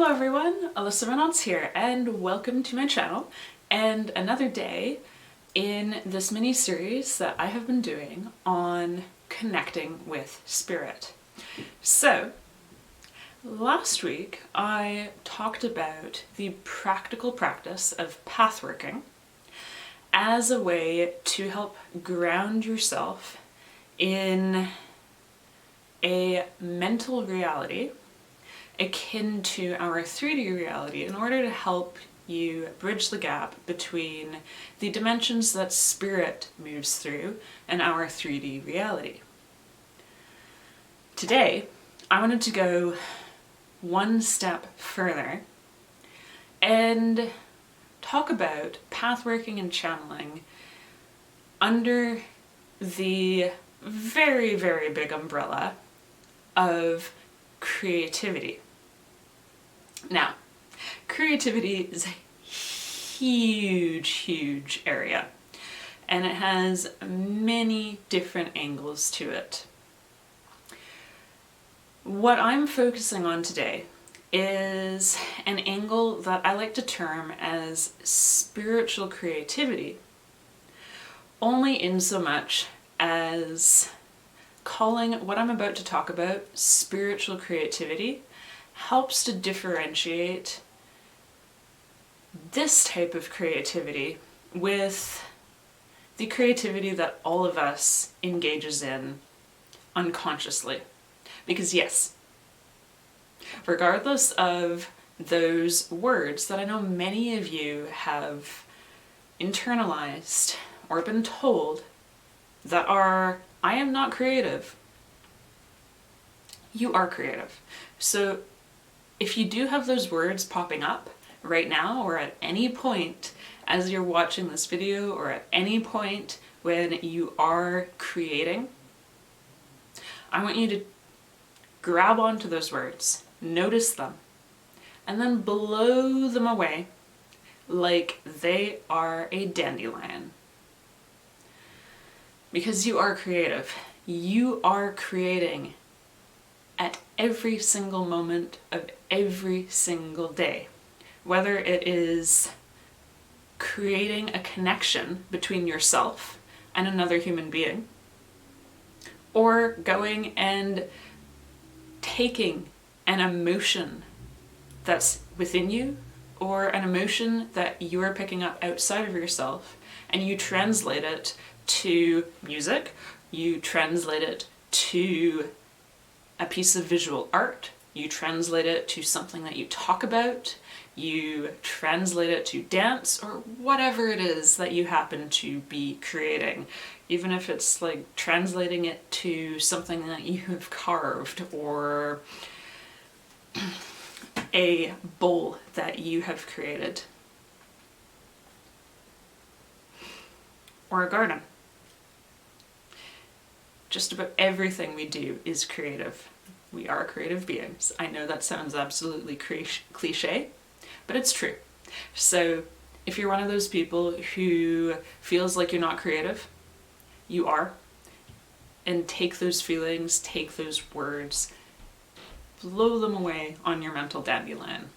Hello everyone, Alyssa Reynolds here, and welcome to my channel and another day in this mini-series that I have been doing on connecting with spirit. So, last week I talked about the practical practice of pathworking as a way to help ground yourself in a mental reality akin to our 3D reality in order to help you bridge the gap between the dimensions that spirit moves through and our 3D reality. Today, I wanted to go one step further and talk about pathworking and channeling under the very, very big umbrella of creativity. Now, creativity is a huge, huge area, and it has many different angles to it. What I'm focusing on today is an angle that I like to term as spiritual creativity, only in so much as calling what I'm about to talk about spiritual creativity helps to differentiate this type of creativity with the creativity that all of us engages in unconsciously. Because yes, regardless of those words that I know many of you have internalized or been told that are, I am not creative, you are creative. So if you do have those words popping up right now or at any point as you're watching this video or at any point when you are creating, I want you to grab onto those words, notice them, and then blow them away like they are a dandelion. Because you are creative. You are creating at every single moment of every single day. Whether it is creating a connection between yourself and another human being, or going and taking an emotion that's within you, or an emotion that you are picking up outside of yourself, and you translate it to music, you translate it to a piece of visual art, you translate it to something that you talk about, you translate it to dance, or whatever it is that you happen to be creating. Even if it's like translating it to something that you have carved, or a bowl that you have created, or a garden. Just about everything we do is creative. We are creative beings. I know that sounds absolutely cliche, but it's true. So if you're one of those people who feels like you're not creative, you are. And take those feelings, take those words, blow them away on your mental dandelion.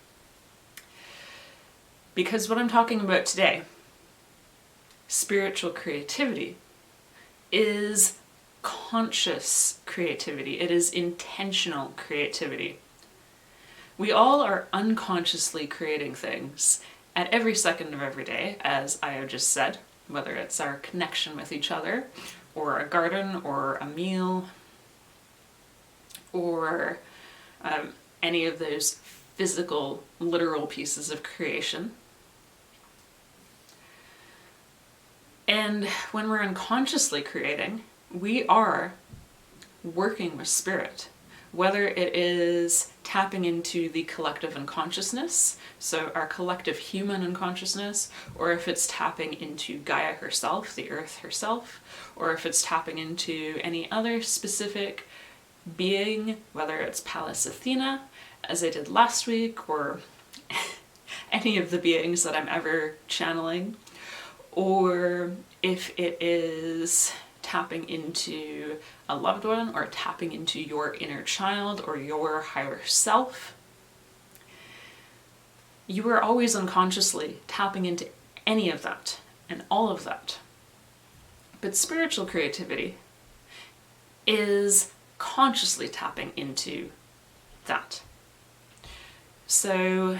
Because what I'm talking about today, spiritual creativity, is conscious creativity. It is intentional creativity. We all are unconsciously creating things at every second of every day, as I have just said, whether it's our connection with each other, or a garden, or a meal, or any of those physical, literal pieces of creation. And when we're unconsciously creating, we are working with spirit, whether it is tapping into the collective unconsciousness, so our collective human unconsciousness, or if it's tapping into Gaia herself, the earth herself, or if it's tapping into any other specific being, whether it's Pallas Athena, as I did last week, or any of the beings that I'm ever channeling, or if it is tapping into a loved one, or tapping into your inner child or your higher self. you are always unconsciously tapping into any of that and all of that. But spiritual creativity is consciously tapping into that. So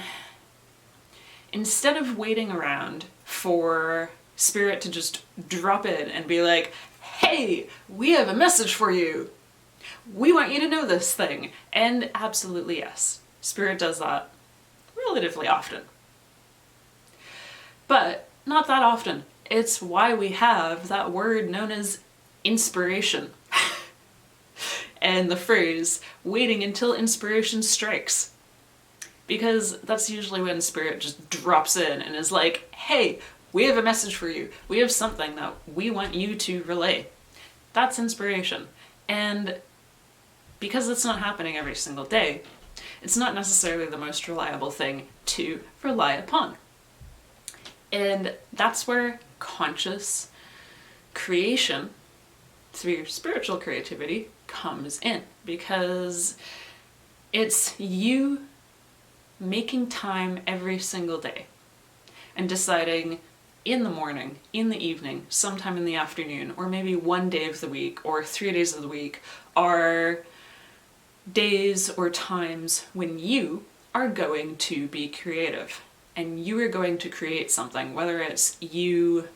instead of waiting around for spirit to just drop in and be like, hey, we have a message for you. We want you to know this thing. And absolutely yes, spirit does that relatively often. But not that often. It's why we have that word known as inspiration. And the phrase, waiting until inspiration strikes. Because that's usually when spirit just drops in and is like, hey, we have a message for you. We have something that we want you to relay. That's inspiration. And because it's not happening every single day, it's not necessarily the most reliable thing to rely upon. And that's where conscious creation through your spiritual creativity comes in, because it's you making time every single day and deciding in the morning, in the evening, sometime in the afternoon, or maybe one day of the week or 3 days of the week are days or times when you are going to be creative and you are going to create something, whether it's you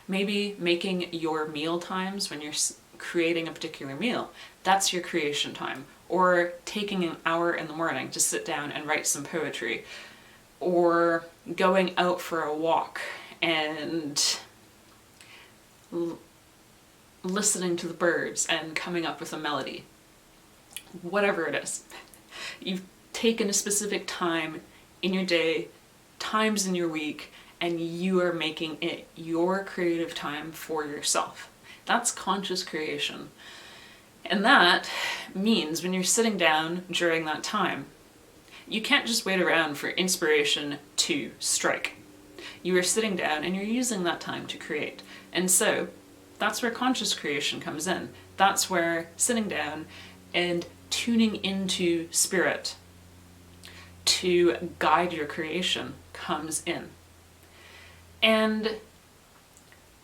maybe making your meal times when you're creating a particular meal, that's your creation time, or taking an hour in the morning to sit down and write some poetry, or going out for a walk and listening to the birds and coming up with a melody. Whatever it is. You've taken a specific time in your day, times in your week, and you are making it your creative time for yourself. That's conscious creation. And that means when you're sitting down during that time, you can't just wait around for inspiration to strike. You are sitting down and you're using that time to create. And so that's where conscious creation comes in. That's where sitting down and tuning into spirit to guide your creation comes in. And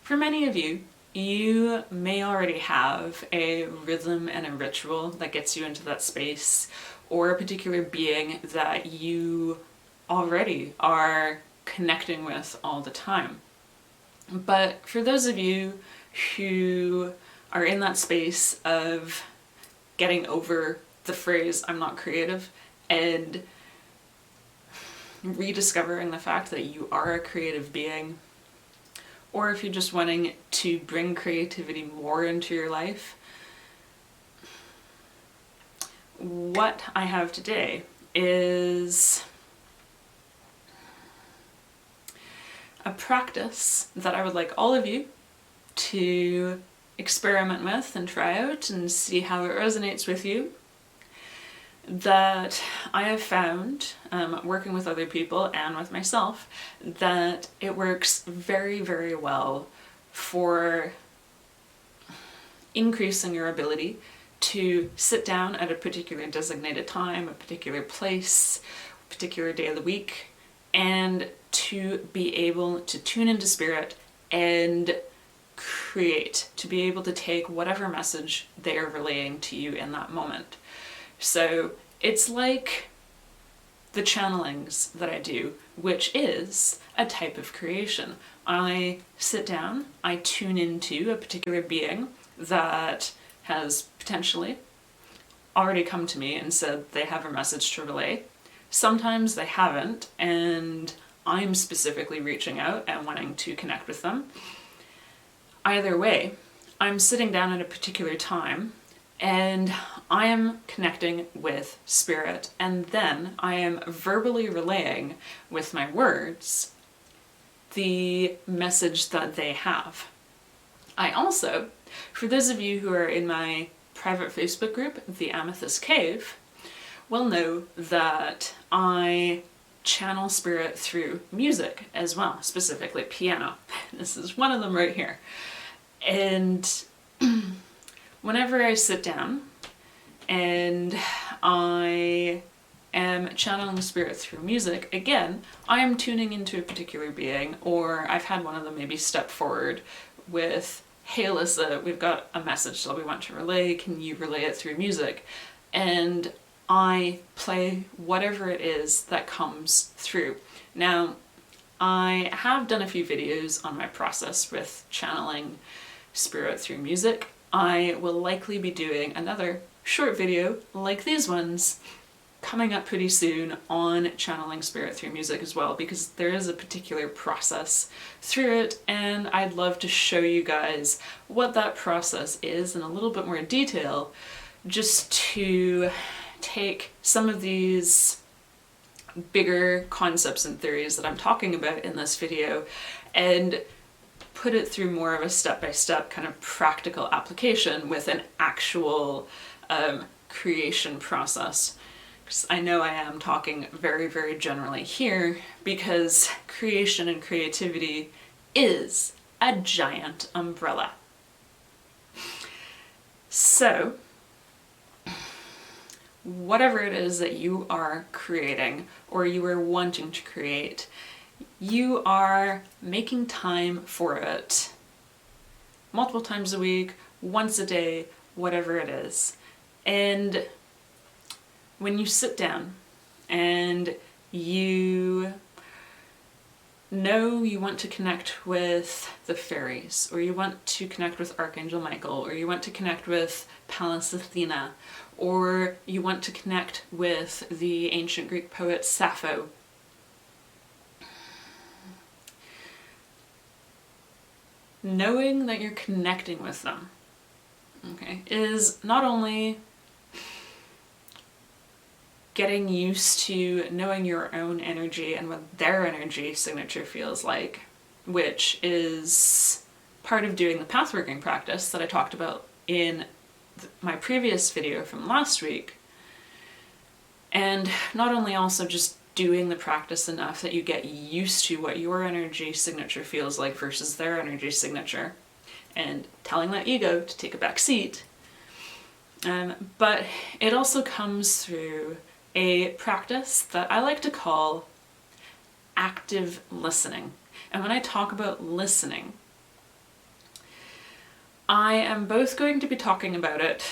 for many of you, you may already have a rhythm and a ritual that gets you into that space, or a particular being that you already are connecting with all the time. But for those of you who are in that space of getting over the phrase, I'm not creative, and rediscovering the fact that you are a creative being, or if you're just wanting to bring creativity more into your life, what I have today is a practice that I would like all of you to experiment with and try out and see how it resonates with you, that I have found, working with other people and with myself, that it works very, very well for increasing your ability to sit down at a particular designated time, a particular place, a particular day of the week, and to be able to tune into spirit and create, to be able to take whatever message they are relaying to you in that moment. So it's like the channelings that I do, which is a type of creation. I sit down, I tune into a particular being that has potentially already come to me and said they have a message to relay. Sometimes they haven't, and I'm specifically reaching out and wanting to connect with them. Either way, I'm sitting down at a particular time and I am connecting with spirit, and then I am verbally relaying with my words the message that they have. I also, for those of you who are in my private Facebook group, The Amethyst Cave, will know that I channel spirit through music as well, specifically piano. This is one of them right here. And whenever I sit down and I am channeling spirit through music, again, I am tuning into a particular being, or I've had one of them maybe step forward with, hey Alyssa, we've got a message that we want to relay, can you relay it through music? And I play whatever it is that comes through. Now, I have done a few videos on my process with channeling spirit through music. I will likely be doing another short video like these ones coming up pretty soon on channeling spirit through music as well, because there is a particular process through it, and I'd love to show you guys what that process is in a little bit more detail, just to take some of these bigger concepts and theories that I'm talking about in this video and put it through more of a step-by-step kind of practical application with an actual creation process. Because I know I am talking very, very generally here, because creation and creativity is a giant umbrella. So, whatever it is that you are creating or you are wanting to create, you are making time for it multiple times a week, once a day, whatever it is. And when you sit down and you know you want to connect with the fairies, or you want to connect with Archangel Michael, or you want to connect with Pallas Athena, or you want to connect with the ancient Greek poet Sappho, knowing that you're connecting with them, okay, is not only getting used to knowing your own energy and what their energy signature feels like, which is part of doing the pathworking practice that I talked about in my previous video from last week. And not only also just doing the practice enough that you get used to what your energy signature feels like versus their energy signature, and telling that ego to take a back seat, but it also comes through a practice that I like to call active listening. And when I talk about listening, I am both going to be talking about it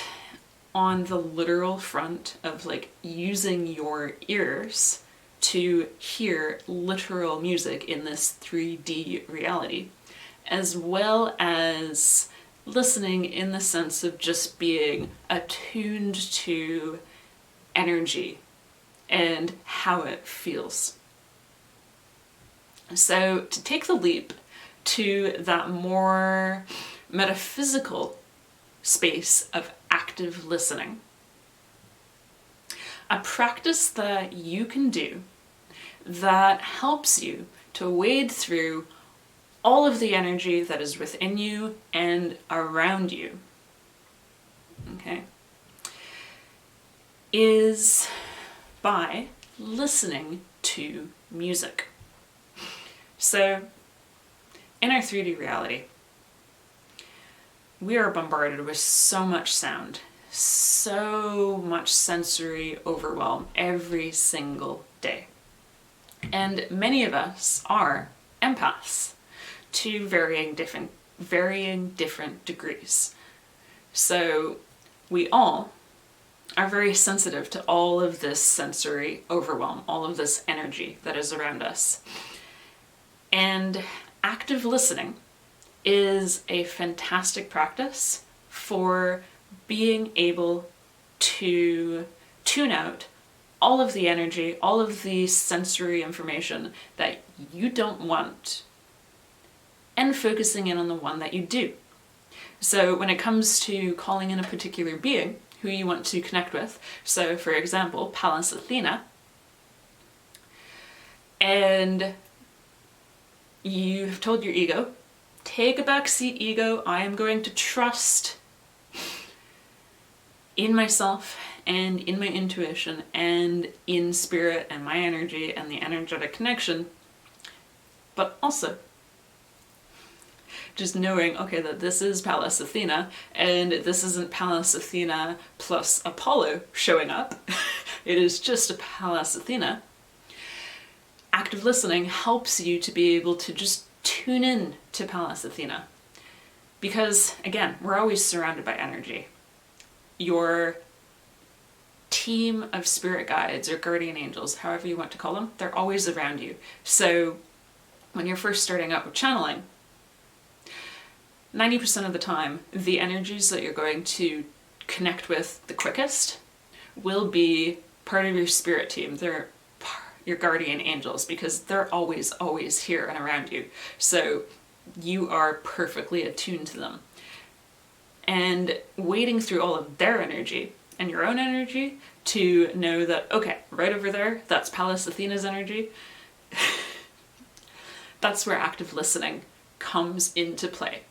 on the literal front of like using your ears to hear literal music in this 3D reality, as well as listening in the sense of just being attuned to energy and how it feels. So to take the leap to that more metaphysical space of active listening, a practice that you can do that helps you to wade through all of the energy that is within you and around you, okay, is by listening to music. So, in our 3D reality, we are bombarded with so much sound, so much sensory overwhelm every single day. And many of us are empaths to varying different degrees. So we all are very sensitive to all of this sensory overwhelm, all of this energy that is around us. And active listening is a fantastic practice for being able to tune out all of the energy, all of the sensory information that you don't want, and focusing in on the one that you do. So when it comes to calling in a particular being who you want to connect with, so for example, Pallas Athena, and you've told your ego, take a back seat, ego, I am going to trust in myself and in my intuition and in spirit and my energy and the energetic connection, but also just knowing, okay, that this is Pallas Athena, and this isn't Pallas Athena plus Apollo showing up. It is just a Pallas Athena. Active listening helps you to be able to just tune in to Pallas Athena. Because, again, we're always surrounded by energy. Your team of spirit guides or guardian angels, however you want to call them, they're always around you. So when you're first starting out with channeling, 90% of the time, the energies that you're going to connect with the quickest will be part of your spirit team. They're your guardian angels, because they're always, always here and around you. So you are perfectly attuned to them. And wading through all of their energy and your own energy to know that, okay, right over there, that's Pallas Athena's energy. That's where active listening comes into play,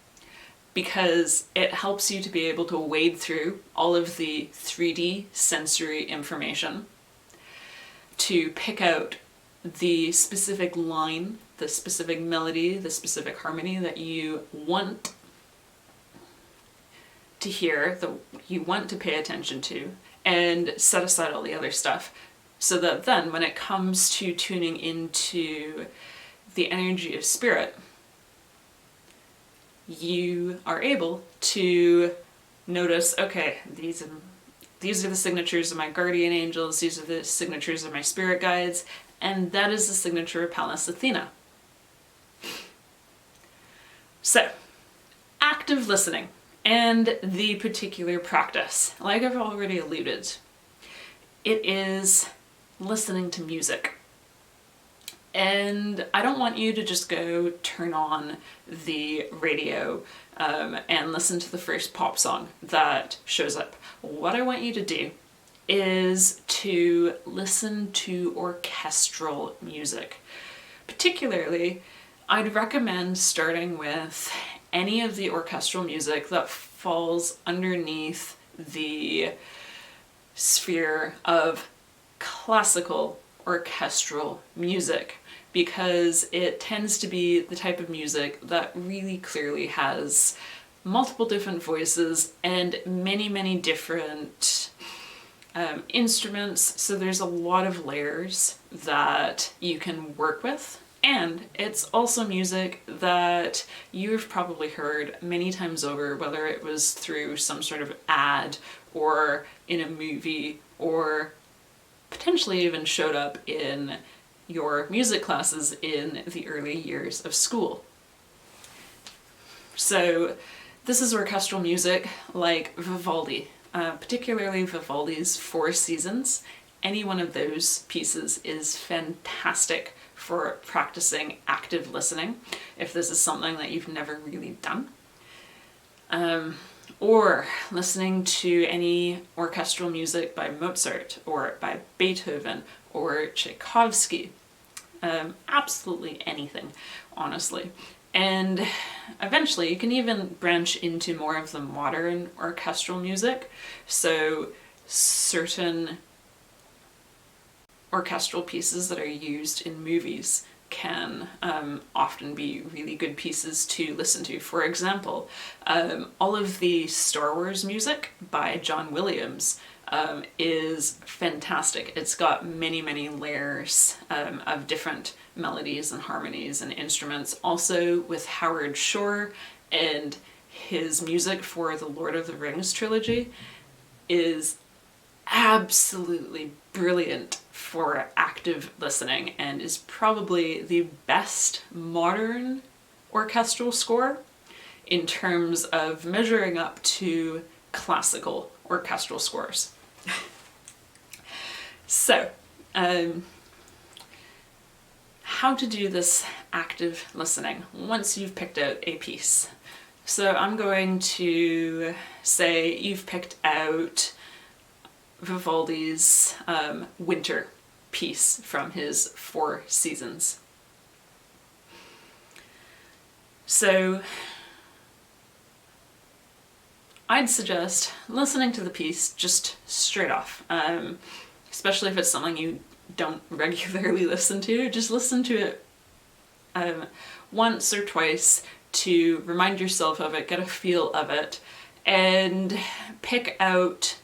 because it helps you to be able to wade through all of the 3D sensory information to pick out the specific line, the specific melody, the specific harmony that you want to hear, that you want to pay attention to, and set aside all the other stuff, so that then when it comes to tuning into the energy of spirit, you are able to notice, okay, these are the signatures of my guardian angels, these are the signatures of my spirit guides, and that is the signature of Pallas Athena. So, active listening and the particular practice, like I've already alluded, it is listening to music. And I don't want you to just go turn on the radio and listen to the first pop song that shows up. What I want you to do is to listen to orchestral music. Particularly, I'd recommend starting with any of the orchestral music that falls underneath the sphere of classical orchestral music, because it tends to be the type of music that really clearly has multiple different voices and many, many different instruments, so there's a lot of layers that you can work with. And it's also music that you've probably heard many times over, whether it was through some sort of ad or in a movie, or potentially even showed up in your music classes in the early years of school. So this is orchestral music like Vivaldi, particularly Vivaldi's Four Seasons. Any one of those pieces is fantastic for practicing active listening, if this is something that you've never really done. Or listening to any orchestral music by Mozart or by Beethoven or Tchaikovsky. Absolutely anything, honestly. And eventually you can even branch into more of the modern orchestral music. So certain orchestral pieces that are used in movies can often be really good pieces to listen to. For example, all of the Star Wars music by John Williams is fantastic. It's got many, many layers of different melodies and harmonies and instruments. Also with Howard Shore, and his music for the Lord of the Rings trilogy is absolutely brilliant for active listening, and is probably the best modern orchestral score in terms of measuring up to classical orchestral scores. So, how to do this active listening once you've picked out a piece. So I'm going to say you've picked out Vivaldi's Winter piece from his Four Seasons. So I'd suggest listening to the piece just straight off, especially if it's something you don't regularly listen to. Just listen to it once or twice to remind yourself of it, get a feel of it, and pick out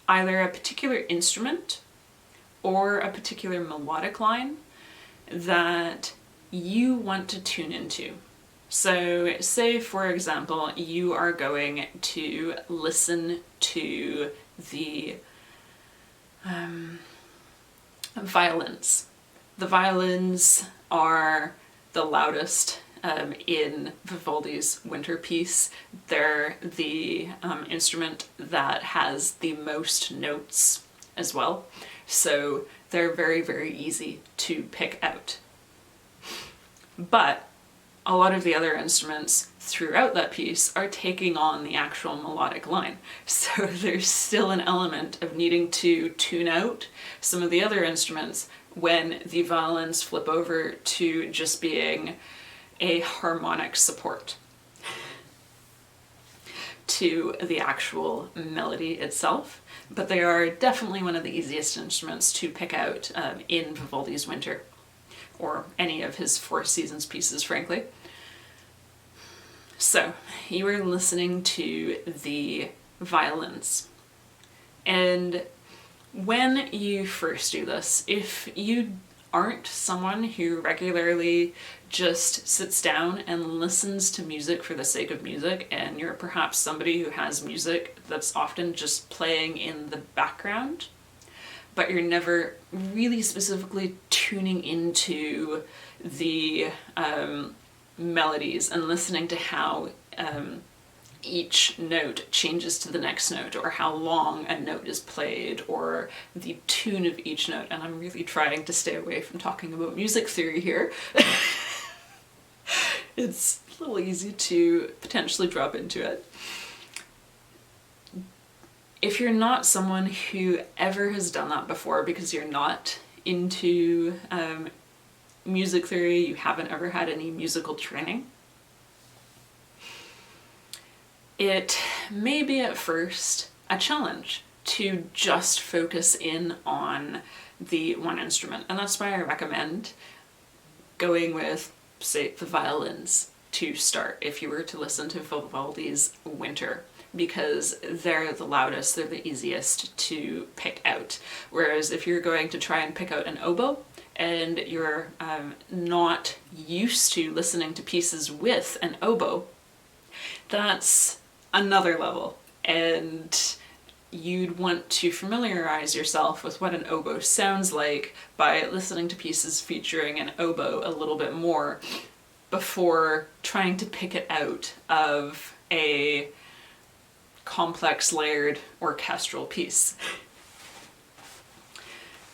either a particular instrument or a particular melodic line that you want to tune into. So say, for example, you are going to listen to the violins. The violins are the loudest in Vivaldi's Winter piece. They're the instrument that has the most notes as well. So they're very, very easy to pick out. But a lot of the other instruments throughout that piece are taking on the actual melodic line. So there's still an element of needing to tune out some of the other instruments when the violins flip over to just being a harmonic support to the actual melody itself. But they are definitely one of the easiest instruments to pick out in Vivaldi's Winter, or any of his Four Seasons pieces, frankly. So, you are listening to the violins. And when you first do this, if you aren't someone who regularly just sits down and listens to music for the sake of music, and you're perhaps somebody who has music that's often just playing in the background, but you're never really specifically tuning into the melodies and listening to how each note changes to the next note, or how long a note is played, or the tune of each note. And I'm really trying to stay away from talking about music theory here. It's a little easy to potentially drop into it. If you're not someone who ever has done that before, because you're not into music theory, you haven't ever had any musical training, it may be at first a challenge to just focus in on the one instrument. And that's why I recommend going with, say, the violins to start if you were to listen to Vivaldi's Winter, because they're the loudest, they're the easiest to pick out. Whereas if you're going to try and pick out an oboe, and you're not used to listening to pieces with an oboe, that's another level. And you'd want to familiarize yourself with what an oboe sounds like by listening to pieces featuring an oboe a little bit more before trying to pick it out of a complex layered orchestral piece.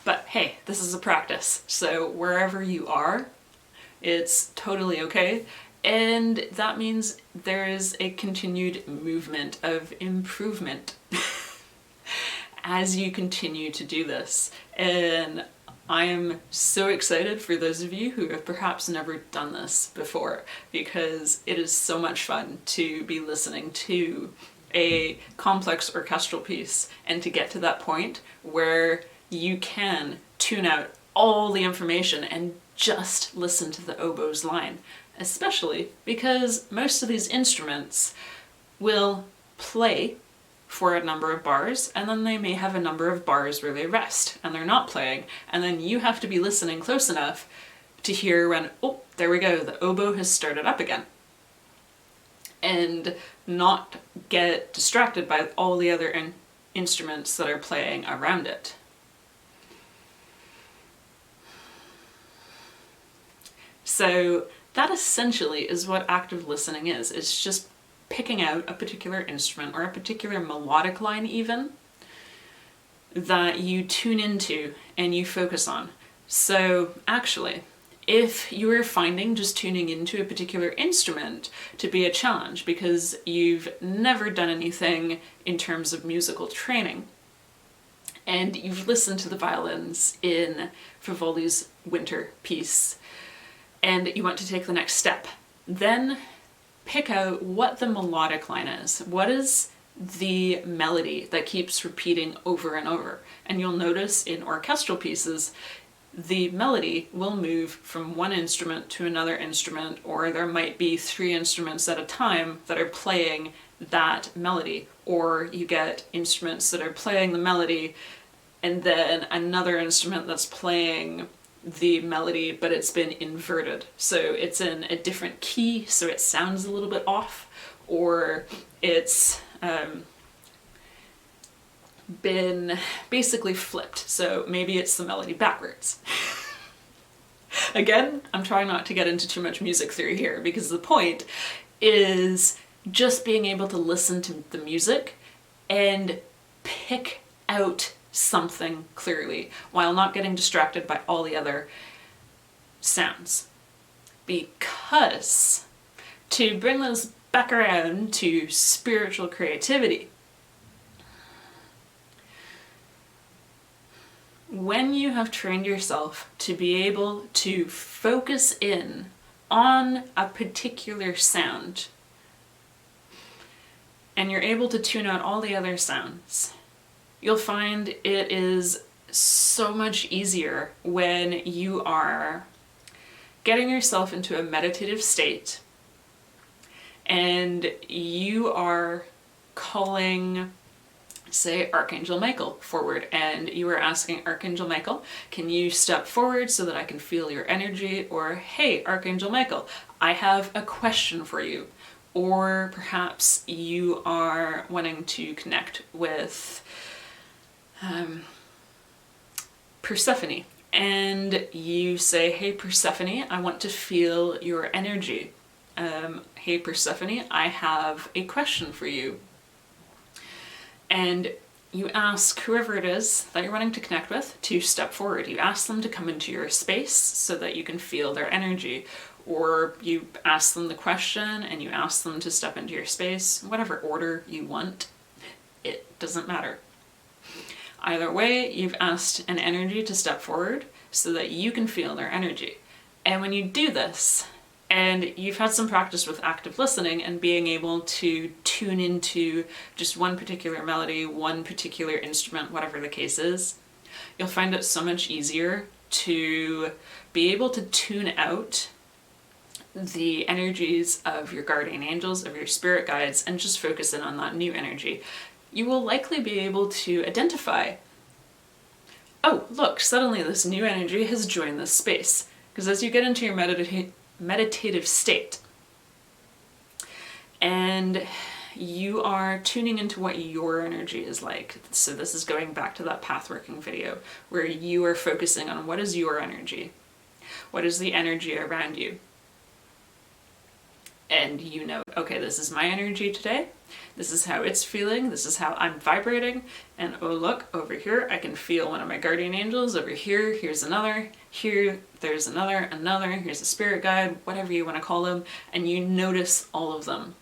But hey, this is a practice, so wherever you are, it's totally okay. And that means there is a continued movement of improvement as you continue to do this. And I am so excited for those of you who have perhaps never done this before, because it is so much fun to be listening to a complex orchestral piece and to get to that point where you can tune out all the information and just listen to the oboe's line, especially because most of these instruments will play for a number of bars, and then they may have a number of bars where they rest and they're not playing, and then you have to be listening close enough to hear when, oh, there we go, the oboe has started up again, and not get distracted by all the other instruments that are playing around it. So that essentially is what active listening is. It's just picking out a particular instrument or a particular melodic line even that you tune into and you focus on. So actually, if you are finding just tuning into a particular instrument to be a challenge because you've never done anything in terms of musical training, and you've listened to the violins in Vivaldi's Winter piece, and you want to take the next step, then pick out what the melodic line is. What is the melody that keeps repeating over and over? And you'll notice in orchestral pieces, the melody will move from one instrument to another instrument, or there might be 3 instruments at a time that are playing that melody, or you get instruments that are playing the melody and then another instrument that's playing the melody, but it's been inverted. So it's in a different key, so it sounds a little bit off, or it's been basically flipped. So maybe it's the melody backwards. Again, I'm trying not to get into too much music theory here, because the point is just being able to listen to the music and pick out something clearly while not getting distracted by all the other sounds. Because to bring this back around to spiritual creativity, when you have trained yourself to be able to focus in on a particular sound, and you're able to tune out all the other sounds, you'll find it is so much easier when you are getting yourself into a meditative state and you are calling, say, Archangel Michael forward, and you are asking Archangel Michael, can you step forward so that I can feel your energy? Or, hey, Archangel Michael, I have a question for you. Or perhaps you are wanting to connect with Persephone, and you say, hey Persephone, I want to feel your energy. Hey Persephone, I have a question for you. And you ask whoever it is that you're wanting to connect with to step forward. You ask them to come into your space so that you can feel their energy. Or you ask them the question and you ask them to step into your space, whatever order you want, it doesn't matter. Either way, you've asked an energy to step forward so that you can feel their energy. And when you do this, and you've had some practice with active listening and being able to tune into just one particular melody, one particular instrument, whatever the case is, you'll find it so much easier to be able to tune out the energies of your guardian angels, of your spirit guides, and just focus in on that new energy. You will likely be able to identify, oh, look, suddenly this new energy has joined this space. Because as you get into your meditative state, and you are tuning into what your energy is like. So this is going back to that pathworking video, where you are focusing on what is your energy? What is the energy around you? And you know, okay, this is my energy today. This is how it's feeling. This is how I'm vibrating. And oh, look, over here, I can feel one of my guardian angels. Over here, here's another. Here, there's another. Here's a spirit guide, whatever you want to call them. And you notice all of them.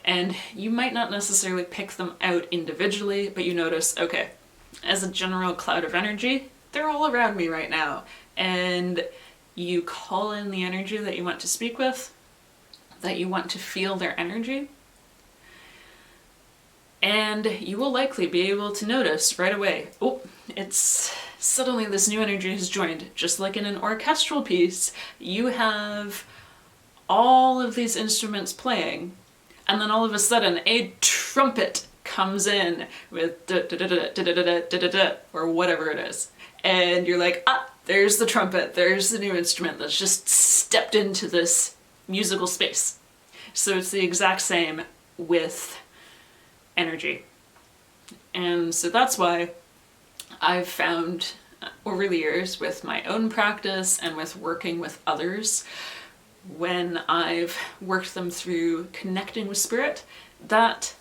And you might not necessarily pick them out individually, but you notice, okay, as a general cloud of energy, they're all around me right now. And you call in the energy that you want to speak with, that you want to feel their energy, and you will likely be able to notice right away, oh, it's suddenly this new energy has joined. Just like in an orchestral piece, you have all of these instruments playing, and then all of a sudden a trumpet comes in with da da da da da da da da da da, or whatever it is, and you're like, ah, there's the trumpet, there's the new instrument that's just stepped into this musical space. So it's the exact same with energy. And so that's why I've found over the years with my own practice and with working with others, when I've worked them through connecting with spirit, that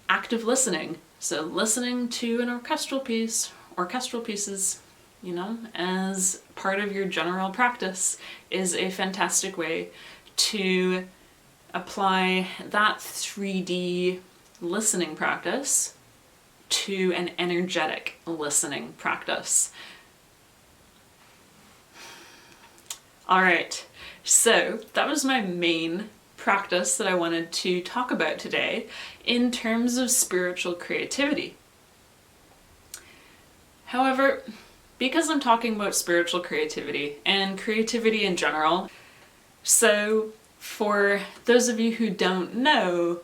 active listening, so listening to an orchestral piece, orchestral pieces, you know, as part of your general practice, is a fantastic way to apply that 3D listening practice to an energetic listening practice. All right, so that was my main practice that I wanted to talk about today in terms of spiritual creativity. However, because I'm talking about spiritual creativity and creativity in general. So for those of you who don't know,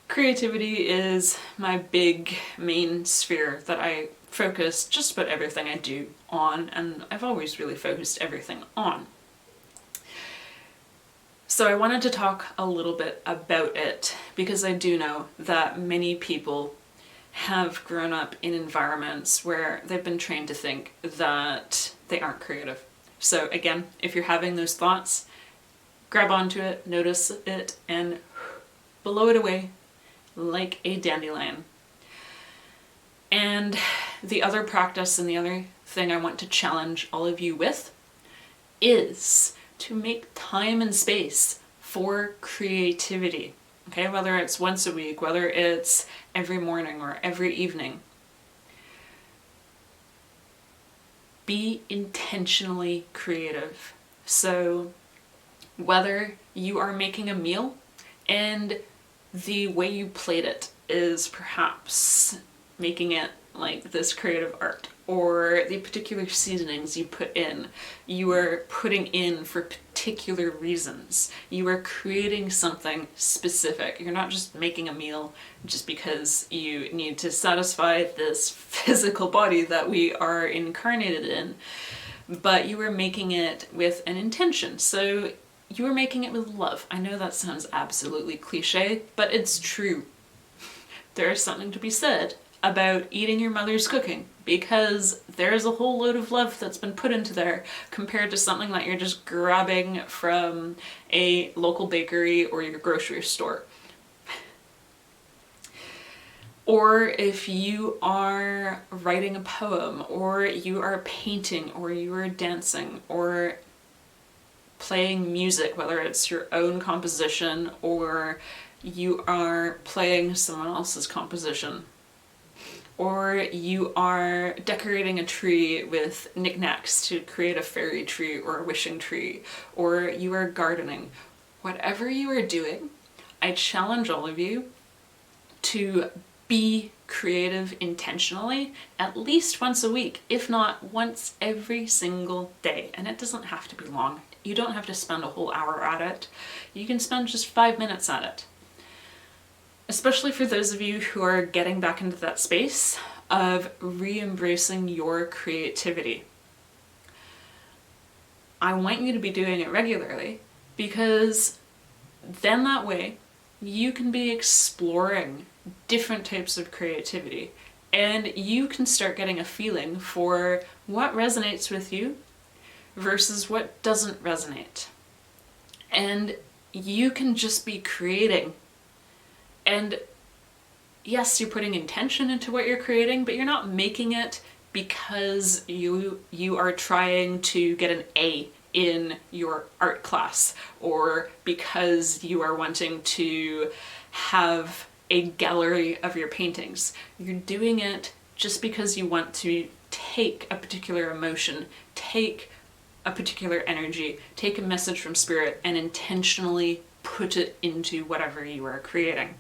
creativity is my big main sphere that I focus just about everything I do on, and I've always really focused everything on. So I wanted to talk a little bit about it because I do know that many people have grown up in environments where they've been trained to think that they aren't creative. So again, if you're having those thoughts, grab onto it, notice it, and blow it away like a dandelion. And the other practice and the other thing I want to challenge all of you with is to make time and space for creativity. Okay, whether it's once a week, whether it's every morning or every evening. Be intentionally creative. So whether you are making a meal and the way you plate it is perhaps making it like this creative art, or the particular seasonings you put in, you are putting in for particular reasons. You are creating something specific. You're not just making a meal just because you need to satisfy this physical body that we are incarnated in, but you are making it with an intention. So you are making it with love. I know that sounds absolutely cliche, but it's true. There is something to be said about eating your mother's cooking, because there's a whole load of love that's been put into there compared to something that you're just grabbing from a local bakery or your grocery store. Or if you are writing a poem, or you are painting, or you are dancing, or playing music, whether it's your own composition or you are playing someone else's composition, or you are decorating a tree with knickknacks to create a fairy tree or a wishing tree, or you are gardening. Whatever you are doing, I challenge all of you to be creative intentionally at least once a week, if not once every single day. And it doesn't have to be long. You don't have to spend a whole hour at it. You can spend just 5 minutes at it. Especially for those of you who are getting back into that space of re-embracing your creativity. I want you to be doing it regularly, because then that way you can be exploring different types of creativity, and you can start getting a feeling for what resonates with you versus what doesn't resonate. And you can just be creating. And yes, you're putting intention into what you're creating, but you're not making it because you are trying to get an A in your art class, or because you are wanting to have a gallery of your paintings. You're doing it just because you want to take a particular emotion, take a particular energy, take a message from spirit, and intentionally put it into whatever you are creating.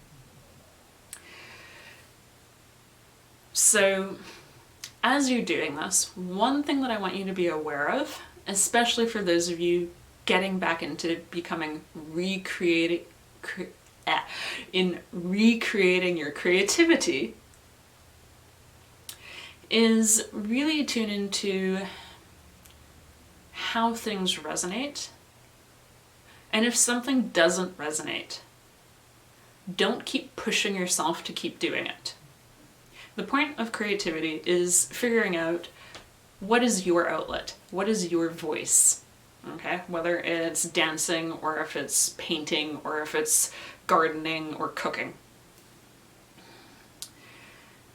So as you're doing this, one thing that I want you to be aware of, especially for those of you getting back into becoming recreating your creativity, is really tune into how things resonate. And if something doesn't resonate, don't keep pushing yourself to keep doing it. The point of creativity is figuring out what is your outlet, what is your voice, okay? Whether it's dancing, or if it's painting, or if it's gardening or cooking.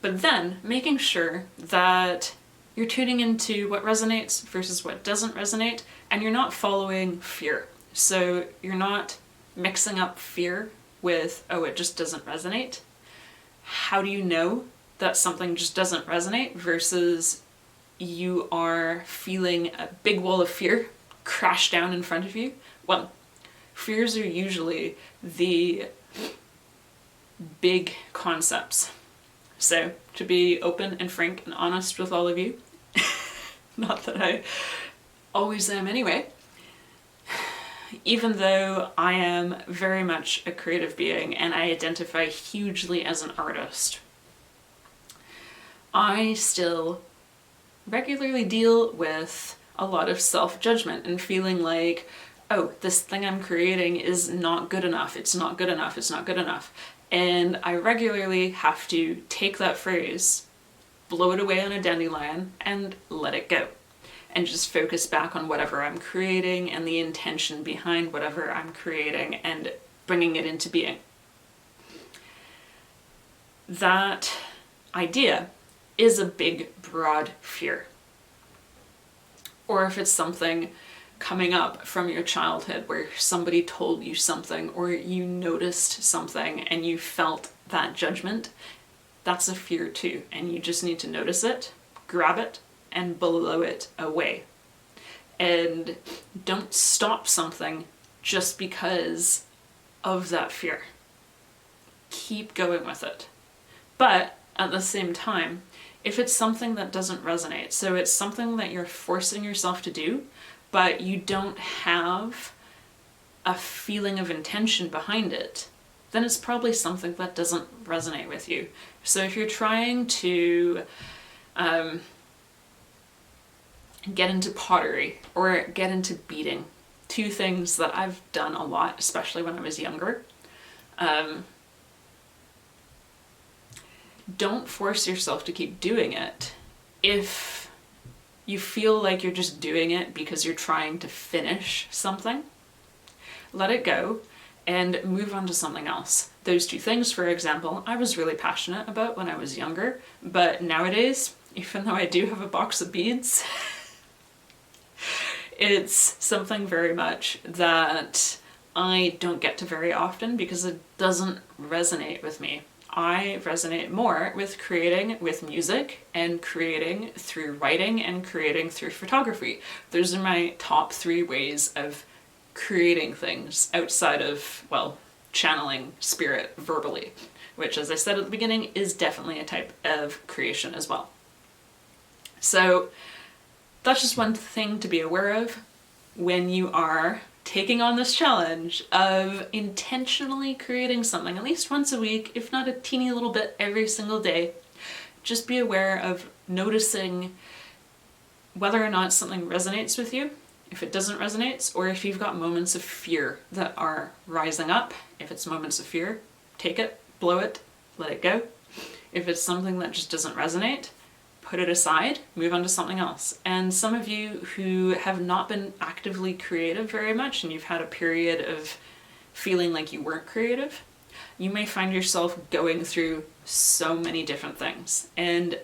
But then making sure that you're tuning into what resonates versus what doesn't resonate, and you're not following fear. So you're not mixing up fear with, oh, it just doesn't resonate. How do you know that something just doesn't resonate versus you are feeling a big wall of fear crash down in front of you? Well, fears are usually the big concepts. So to be open and frank and honest with all of you, Not that I always am anyway. Even though I am very much a creative being and I identify hugely as an artist, I still regularly deal with a lot of self-judgment and feeling like, oh, this thing I'm creating is not good enough, it's not good enough, it's not good enough. And I regularly have to take that phrase, blow it away on a dandelion, and let it go. And just focus back on whatever I'm creating and the intention behind whatever I'm creating and bringing it into being. That idea is a big, broad fear. Or if it's something coming up from your childhood where somebody told you something or you noticed something and you felt that judgment, that's a fear too. And you just need to notice it, grab it, and blow it away. And don't stop something just because of that fear. Keep going with it. But at the same time, if it's something that doesn't resonate, so it's something that you're forcing yourself to do, but you don't have a feeling of intention behind it, then it's probably something that doesn't resonate with you. So if you're trying to get into pottery or get into beading, two things that I've done a lot, especially when I was younger, don't force yourself to keep doing it. If you feel like you're just doing it because you're trying to finish something, let it go and move on to something else. Those two things, for example, I was really passionate about when I was younger, but nowadays, even though I do have a box of beads, it's something very much that I don't get to very often because it doesn't resonate with me. I resonate more with creating with music and creating through writing and creating through photography. Those are my top 3 ways of creating things outside of, well, channeling spirit verbally, which, as I said at the beginning, is definitely a type of creation as well. So that's just one thing to be aware of when you are taking on this challenge of intentionally creating something at least once a week, if not a teeny little bit every single day. Just be aware of noticing whether or not something resonates with you, if it doesn't resonate, or if you've got moments of fear that are rising up. If it's moments of fear, take it, blow it, let it go. If it's something that just doesn't resonate, put it aside, move on to something else. And some of you who have not been actively creative very much and you've had a period of feeling like you weren't creative, you may find yourself going through so many different things, and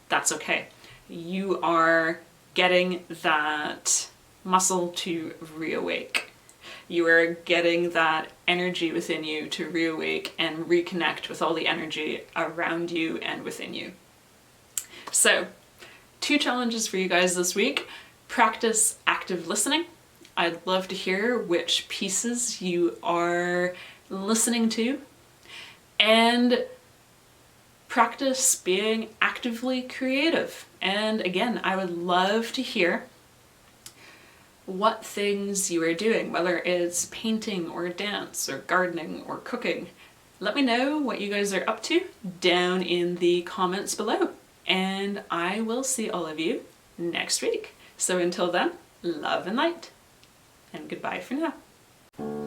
that's okay. You are getting that muscle to reawake. You are getting that energy within you to reawake and reconnect with all the energy around you and within you. So, 2 challenges for you guys this week. Practice active listening. I'd love to hear which pieces you are listening to. And practice being actively creative. And again, I would love to hear what things you are doing, whether it's painting or dance or gardening or cooking. Let me know what you guys are up to down in the comments below. And I will see all of you next week. So until then, love and light, and goodbye for now.